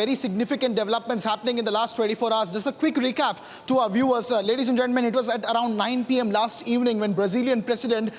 very significant developments happening in the last 24 hours. Just a quick recap to our viewers. Ladies and gentlemen, it was at around 9 p.m. last evening when Brazilian President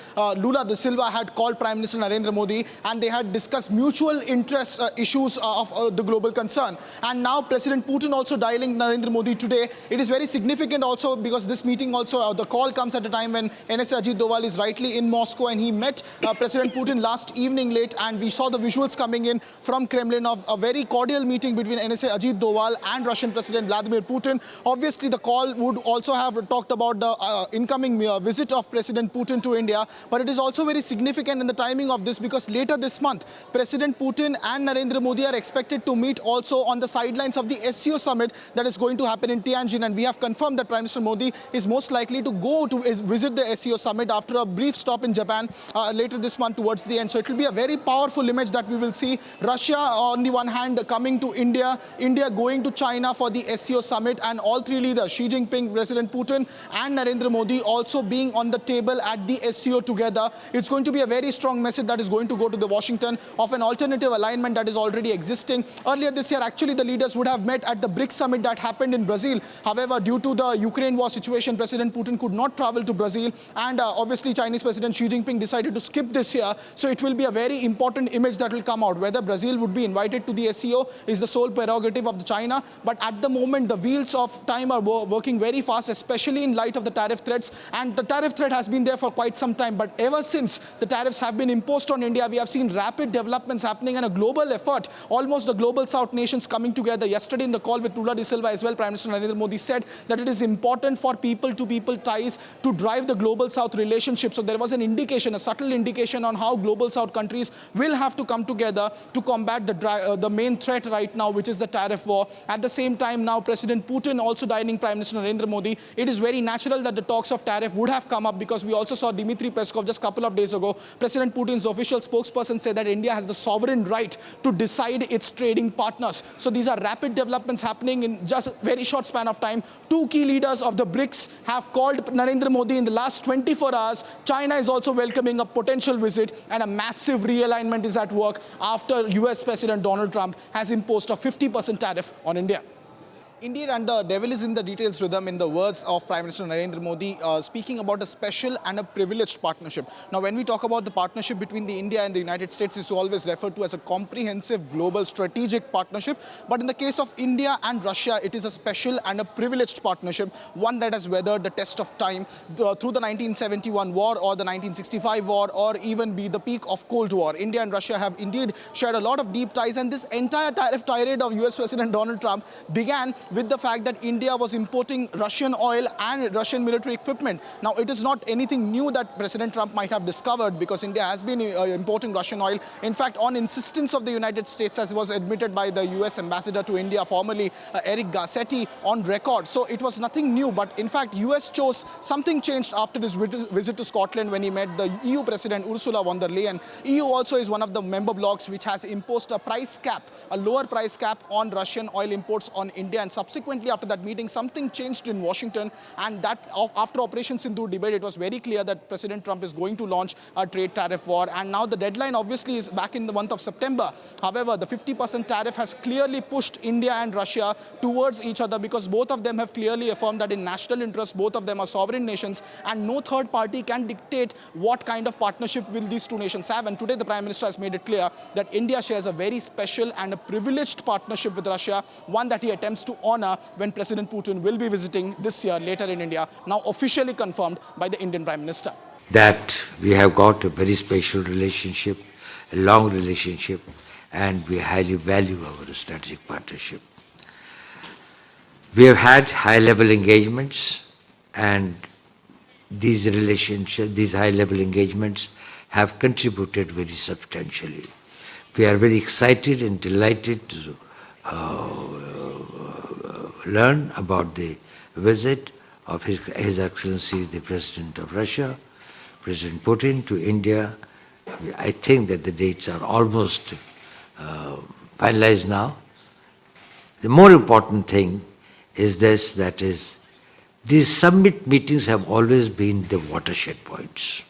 Lula da Silva had called Prime Minister Narendra Modi, and they had discussed mutual interest issues of the global concern. And now President Putin also dialing Narendra Modi today. It is very significant also because this meeting also, the call comes at a time when NSA Ajit Doval is rightly in Moscow, and he met President Putin last evening late, and we saw the visuals coming in from Kremlin of a very cordial meeting between NSA Ajit Doval and Russian President Vladimir Putin. Obviously, the call would also have talked about the incoming visit of President Putin to India, but it is also very significant in the timing of this because later this month, President Putin and Narendra Modi are expected to meet also on the sidelines of the SCO summit that is going to happen in Tianjin, and we have confirmed that Prime Minister Modi is most likely to go to visit the SCO summit after a brief stop in Japan later this month towards the end. So it will be a very powerful image that we will see. Russia on the one hand coming to India, India going to China for the SCO summit, and all three leaders, Xi Jinping, President Putin and Narendra Modi, also being on the table at the SCO together. It's going to be a very strong message that is going to go to the Washington of an alternative alignment that is already existing. Earlier this year, actually, the leaders would have met at the BRICS summit that happened in Brazil. However, due to the Ukraine war situation, President Putin could not travel to Brazil, and obviously Chinese President Xi Jinping decided to skip this year. So it will be a very important image that will come out. Whether Brazil would be invited to the SCO is the sole prerogative of China, but at the moment the wheels of time are working very fast, especially in light of the tariff threats, and the tariff threat has been there for quite some time. But ever since the tariffs have been imposed on India, we have seen rapid developments happening and a global effort, almost the global South nations coming together. Yesterday in the call with Lula da Silva as well, Prime Minister Narendra Modi said that it is important for people-to-people ties to drive the global South relationship. So there was an indication, a subtle indication on how global South countries will have to come together to combat the main threat right now, which is the tariff war. At the same time now, President Putin also dialing Prime Minister Narendra Modi. It is very natural that the talks of tariff would have come up because we also saw Dmitry Peskov just a couple of days ago, President Putin's official spokesperson, said that India has the sovereign right to decide its trading partners. So these are rapid developments happening in just a very short span of time. Two key leaders of the BRICS have called Narendra Modi in the last 24 hours. China is also welcoming a potential visit, and a massive realignment is at work after US President Donald Trump has imposed a 50% tariff on India. Indeed, and the devil is in the details, Rhythm, in the words of Prime Minister Narendra Modi, speaking about a special and a privileged partnership. Now, when we talk about the partnership between India and the United States, it's always referred to as a comprehensive global strategic partnership. But in the case of India and Russia, it is a special and a privileged partnership, one that has weathered the test of time through the 1971 war or the 1965 war, or even be the peak of Cold War. India and Russia have indeed shared a lot of deep ties, and this entire tariff tirade of US President Donald Trump began with the fact that India was importing Russian oil and Russian military equipment. Now, it is not anything new that President Trump might have discovered, because India has been importing Russian oil. In fact, on insistence of the United States, as was admitted by the US ambassador to India, formerly Eric Garcetti, on record. So it was nothing new, but in fact, US chose something changed after his visit to Scotland when he met the EU President Ursula von der Leyen. EU also is one of the member blocs which has imposed a price cap, a lower price cap on Russian oil imports on India, and subsequently after that meeting, something changed in Washington, and that after Operation Sindoor debate, it was very clear that President Trump is going to launch a trade tariff war, and now the deadline obviously is back in the month of September. However, the 50% tariff has clearly pushed India and Russia towards each other, because both of them have clearly affirmed that in national interest, both of them are sovereign nations, and no third party can dictate what kind of partnership will these two nations have. And today the Prime Minister has made it clear that India shares a very special and a privileged partnership with Russia, one that he attempts to honor when President Putin will be visiting this year later in India, now officially confirmed by the Indian Prime Minister. That we have got a very special relationship, a long relationship, and we highly value our strategic partnership. We have had high-level engagements, and these high-level engagements have contributed very substantially. We are very excited and delighted to learn about the visit of His Excellency the President of Russia, President Putin, to India. I think that the dates are almost finalized now. The more important thing is this, that is, these summit meetings have always been the watershed points.